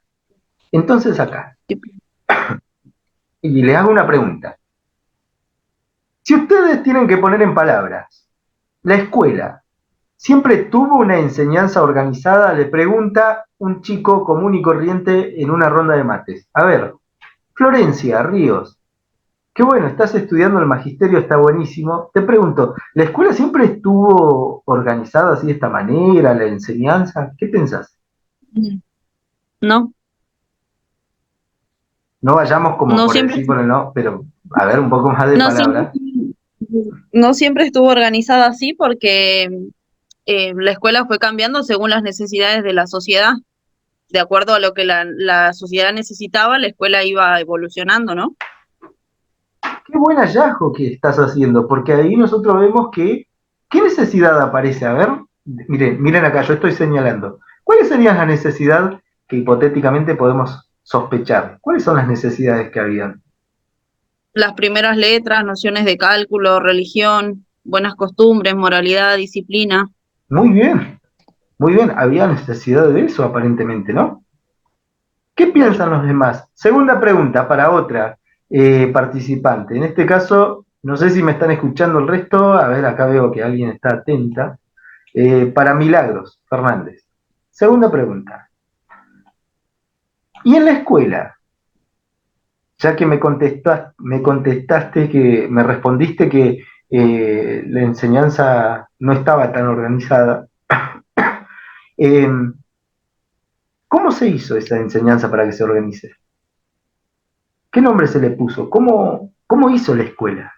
Entonces acá, y les hago una pregunta. Si ustedes tienen que poner en palabras, la escuela siempre tuvo una enseñanza organizada, le pregunta un chico común y corriente en una ronda de mates. A ver, Florencia, Ríos, qué bueno, estás estudiando el magisterio, está buenísimo. Te pregunto, ¿la escuela siempre estuvo organizada así de esta manera, la enseñanza? ¿Qué pensás? No, No vayamos como no por el siempre, sí, por el no, pero a ver, un poco más de no siempre, palabra. no siempre estuvo organizada así porque la escuela fue cambiando según las necesidades de la sociedad. De acuerdo a lo que la sociedad necesitaba, la escuela iba evolucionando, ¿no? Qué buen hallazgo que estás haciendo, porque ahí nosotros vemos que, ¿qué necesidad aparece? A ver, miren acá, yo estoy señalando. ¿Cuáles serían las necesidades que hipotéticamente podemos sospechar? ¿Cuáles son las necesidades que habían? Las primeras letras, nociones de cálculo, religión, buenas costumbres, moralidad, disciplina. Muy bien, había necesidad de eso aparentemente, ¿no? ¿Qué Claro. piensan los demás? Segunda pregunta para otra participante. En este caso, no sé si me están escuchando el resto. A ver, acá veo que alguien está atenta. Para Milagros Fernández. Segunda pregunta. ¿Y en la escuela? Ya que me contestaste que me respondiste que la enseñanza no estaba tan organizada. eh, ¿Cómo se hizo esa enseñanza para que se organice? ¿Qué nombre se le puso? ¿Cómo hizo la escuela?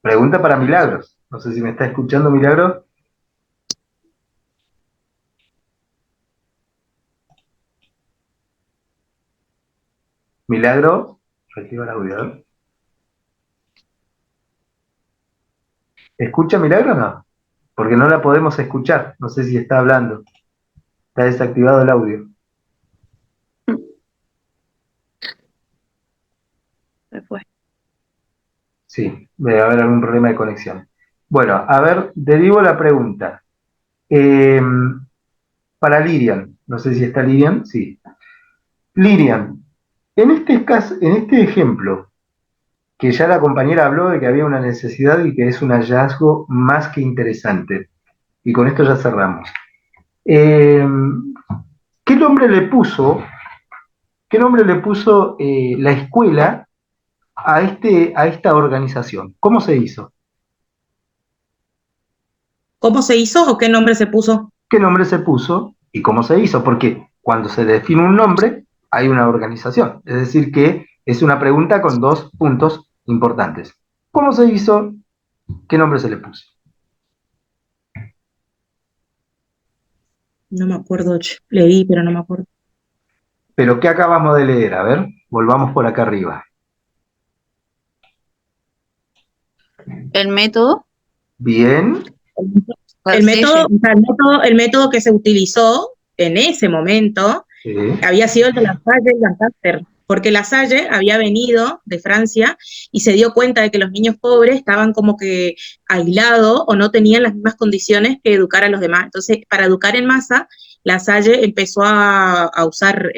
Pregunta para Milagros. No sé si me está escuchando Milagros. Milagro, reactiva el audio. ¿Escucha Milagro o no? Porque no la podemos escuchar. No sé si está hablando. Está desactivado el audio. Se fue. Sí, debe haber algún problema de conexión. Bueno, a ver, derivo la pregunta. Eh, para Lirian, no sé si está Lirian, sí. Lirian, en este caso, en este ejemplo, que ya la compañera habló de que había una necesidad y que es un hallazgo más que interesante. Y con esto ya cerramos. Eh, ¿Qué nombre le puso, la escuela a esta organización? ¿Cómo se hizo? ¿Cómo se hizo o qué nombre se puso? ¿Qué nombre se puso y cómo se hizo? Porque cuando se define un nombre, hay una organización. Es decir, que es una pregunta con dos puntos importantes. ¿Cómo se hizo? ¿Qué nombre se le puso? No me acuerdo, leí, pero no me acuerdo. Pero ¿qué acabamos de leer? A ver, volvamos por acá arriba. El método, Bien, El método, o sea, el método que se utilizó en ese momento sí, había sido el de la Salle y Lancaster, porque la Salle había venido de Francia y se dio cuenta de que los niños pobres estaban como que aislados o no tenían las mismas condiciones que educar a los demás. Entonces, para educar en masa, la Salle empezó a usar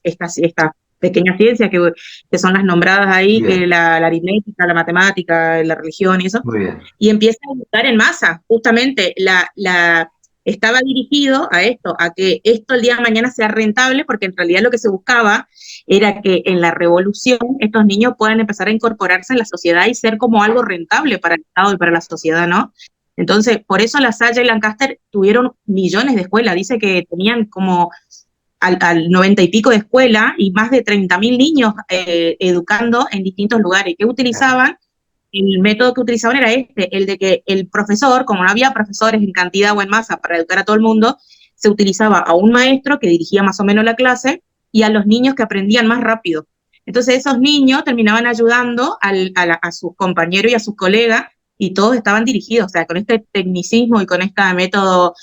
estas pequeñas ciencias que son las nombradas ahí, que bien, la aritmética, la matemática, la religión y eso, muy bien. y empieza a educar en masa. Justamente estaba dirigido a esto, a que esto el día de mañana sea rentable, porque en realidad lo que se buscaba era que en la revolución estos niños puedan empezar a incorporarse en la sociedad y ser como algo rentable para el Estado y para la sociedad, ¿no? Entonces, por eso La Salle y Lancaster tuvieron millones de escuelas. Dice que tenían como al 90 y pico de escuela y más de 30.000 niños educando en distintos lugares. ¿Qué utilizaban? El método que utilizaban era el de que el profesor, como no había profesores en cantidad o en masa para educar a todo el mundo, se utilizaba a un maestro que dirigía más o menos la clase y a los niños que aprendían más rápido. Entonces esos niños terminaban ayudando a sus compañeros y a sus colegas y todos estaban dirigidos, o sea, con este tecnicismo y con este método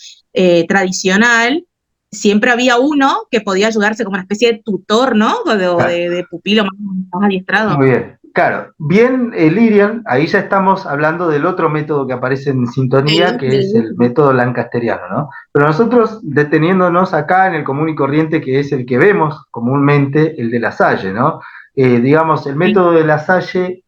tradicional, siempre había uno que podía ayudarse como una especie de tutor, ¿no? De pupilo más adiestrado. Muy bien, claro. Bien, Lirian, ahí ya estamos hablando del otro método que aparece en sintonía, que es el método lancasteriano, ¿no? Pero nosotros deteniéndonos acá en el común y corriente, que es el que vemos comúnmente, el de la Salle, ¿no? Digamos, el método de la Salle,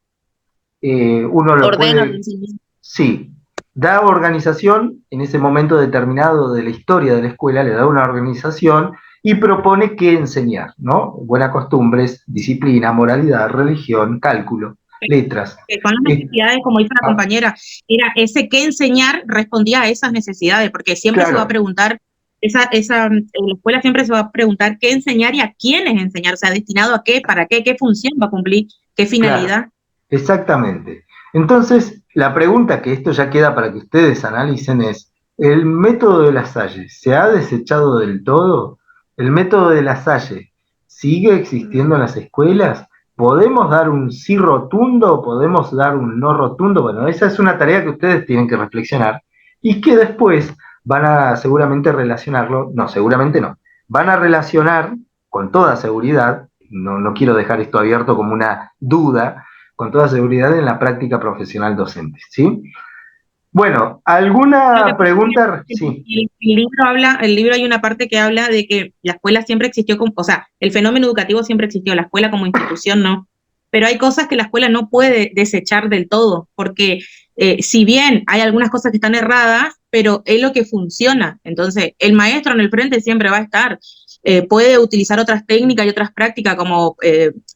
uno lo ordena la puede, enseñanza. sí, da organización en ese momento determinado de la historia de la escuela, le da una organización y propone qué enseñar, ¿no? Buenas costumbres, disciplina, moralidad, religión, cálculo. letras. que son las necesidades, como dice la Ah, compañera, era ese qué enseñar respondía a esas necesidades, porque siempre se va a claro, preguntar, en la escuela siempre se va a preguntar qué enseñar y a quiénes enseñar, o sea, destinado a qué, para qué función va a cumplir, qué claro, finalidad. exactamente. Entonces, la pregunta que esto ya queda para que ustedes analicen es, ¿el método de la Salle se ha desechado del todo? ¿El método de la Salle sigue existiendo en las escuelas? ¿Podemos dar un sí rotundo? ¿Podemos dar un no rotundo? Bueno, esa es una tarea que ustedes tienen que reflexionar y que después van a seguramente relacionarlo, no, seguramente no, van a relacionar con toda seguridad, no quiero dejar esto abierto como una duda, con toda seguridad en la práctica profesional docente, ¿sí? Bueno, Lo que ¿alguna pasa pregunta? es Sí. que el libro hay una parte que habla de que la escuela siempre existió, o sea, el fenómeno educativo siempre existió, la escuela como institución no, pero hay cosas que la escuela no puede desechar del todo, porque si bien hay algunas cosas que están erradas, pero es lo que funciona, entonces el maestro en el frente siempre va a estar, puede utilizar otras técnicas y otras prácticas como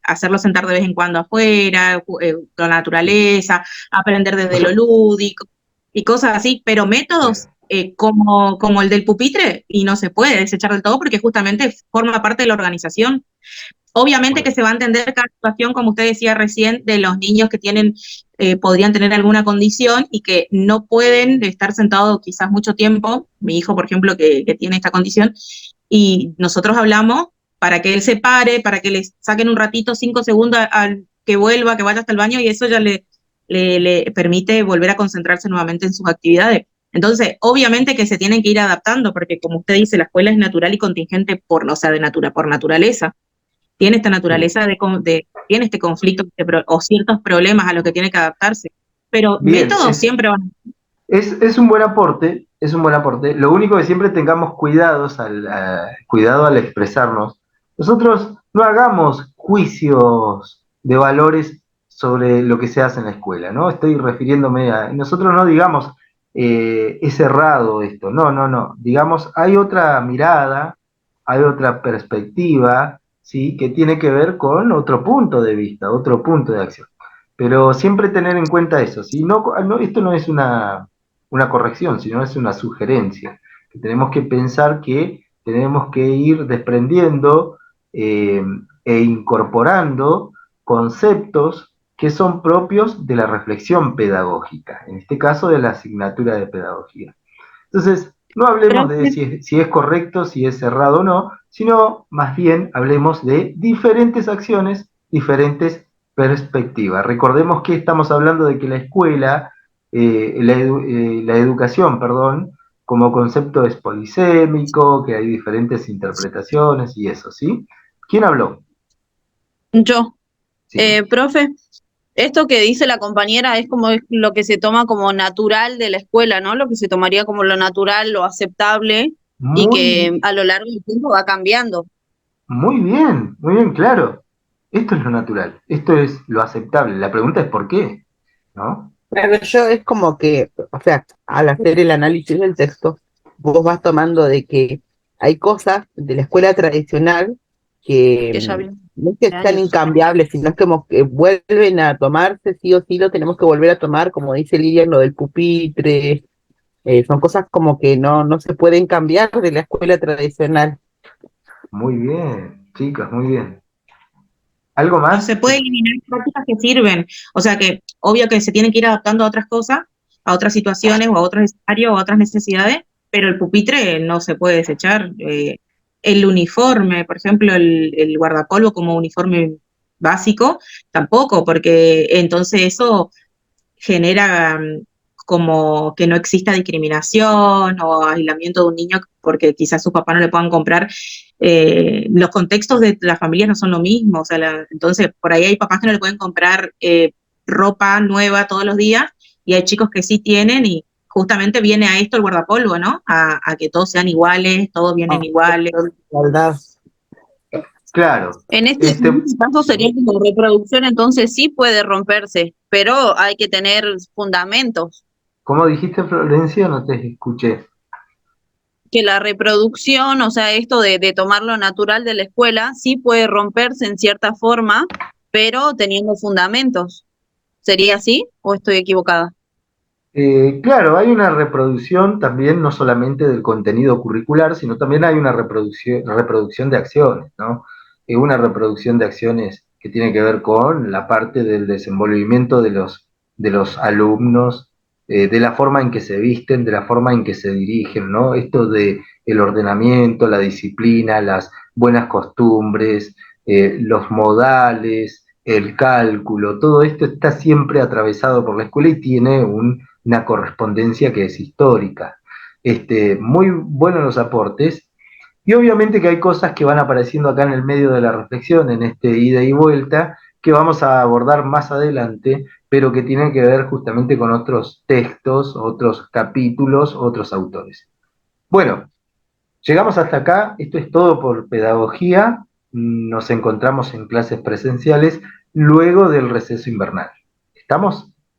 hacerlo sentar de vez en cuando afuera, con la naturaleza, aprender O desde lo sea, lúdico y cosas así, pero métodos bien, como el del pupitre, y no se puede desechar del todo porque justamente forma parte de la organización. Obviamente que bueno, se va a entender cada situación, como usted decía recién, de los niños que podrían tener alguna condición y que no pueden estar sentados quizás mucho tiempo. Mi hijo, por ejemplo, que tiene esta condición, y nosotros hablamos para que él se pare, para que le saquen un ratito, 5 segundos al que vuelva, que vaya hasta el baño, y eso ya le permite volver a concentrarse nuevamente en sus actividades. Entonces, obviamente que se tienen que ir adaptando, porque como usted dice, la escuela es natural y contingente o sea, por naturaleza. Tiene esta sí. naturaleza tiene este conflicto o ciertos problemas a los que tiene que adaptarse. Pero Bien, métodos siempre van a... es un buen aporte, es un buen aporte. Lo único que siempre tengamos cuidado al expresarnos. Nosotros no hagamos juicios de valores sobre lo que se hace en la escuela, ¿no? Estoy refiriéndome a... Nosotros no digamos, es errado esto, no. Digamos, hay otra mirada, hay otra perspectiva, ¿sí? Que tiene que ver con otro punto de vista, otro punto de acción. Pero siempre tener en cuenta eso, ¿sí? Esto no es una corrección, sino es una sugerencia. Que tenemos que pensar que tenemos que ir desprendiendo eh, e incorporando conceptos que son propios de la reflexión pedagógica, en este caso de la asignatura de pedagogía. Entonces, no hablemos de Profe, si es correcto, si es errado o no, sino más bien hablemos de diferentes acciones, diferentes perspectivas. Recordemos que estamos hablando de que la escuela, la educación, perdón, como concepto es polisémico, que hay diferentes interpretaciones y eso, ¿sí? ¿Quién habló? Yo, Sí. profe, esto que dice la compañera es como es lo que se toma como natural de la escuela, ¿no? Lo que se tomaría como lo natural, lo aceptable, y Muy, que a lo largo del tiempo va cambiando. muy bien, claro. Esto es lo natural, esto es lo aceptable. La pregunta es ¿por qué? ¿No? Claro, yo es como que, o sea, al hacer el análisis del texto, vos vas tomando de que hay cosas de la escuela tradicional que Que ya viene no es que de sean años. incambiables, sino es como que vuelven a tomarse, sí o sí lo tenemos que volver a tomar, como dice Lilian, lo del pupitre, son cosas como que no se pueden cambiar de la escuela tradicional. Muy bien, chicas, muy bien. ¿Algo No más? se puede eliminar prácticas que sirven. O sea que, obvio que se tienen que ir adaptando a otras cosas, a otras situaciones o a otros escenarios o a otras necesidades, pero el pupitre no se puede desechar. El uniforme, por ejemplo, el guardapolvo como uniforme básico, tampoco, porque entonces eso genera como que no exista discriminación o aislamiento de un niño porque quizás sus papás no le puedan comprar. Los contextos de las familias no son lo mismo, o sea, entonces por ahí hay papás que no le pueden comprar ropa nueva todos los días y hay chicos que sí tienen y justamente viene a esto el guardapolvo, ¿no? A que todos sean iguales, todos vienen Ah, iguales. igualdad. Claro. En este caso sería como reproducción, entonces sí puede romperse, pero hay que tener fundamentos. ¿Cómo dijiste, Florencia? No te escuché. Que la reproducción, o sea, esto de tomar lo natural de la escuela, sí puede romperse en cierta forma, pero teniendo fundamentos. ¿Sería así o estoy equivocada? Claro, hay una reproducción también no solamente del contenido curricular, sino también hay una reproducción de acciones, ¿no? Una reproducción de acciones que tiene que ver con la parte del desenvolvimiento de los alumnos, de la forma en que se visten, de la forma en que se dirigen, ¿no? Esto de el ordenamiento, la disciplina, las buenas costumbres, los modales, el cálculo, todo esto está siempre atravesado por la escuela y tiene una correspondencia que es histórica. Muy buenos los aportes, y obviamente que hay cosas que van apareciendo acá en el medio de la reflexión, en este ida y vuelta, que vamos a abordar más adelante, pero que tienen que ver justamente con otros textos, otros capítulos, otros autores. Bueno, llegamos hasta acá, esto es todo por pedagogía, nos encontramos en clases presenciales luego del receso invernal. ¿Estamos?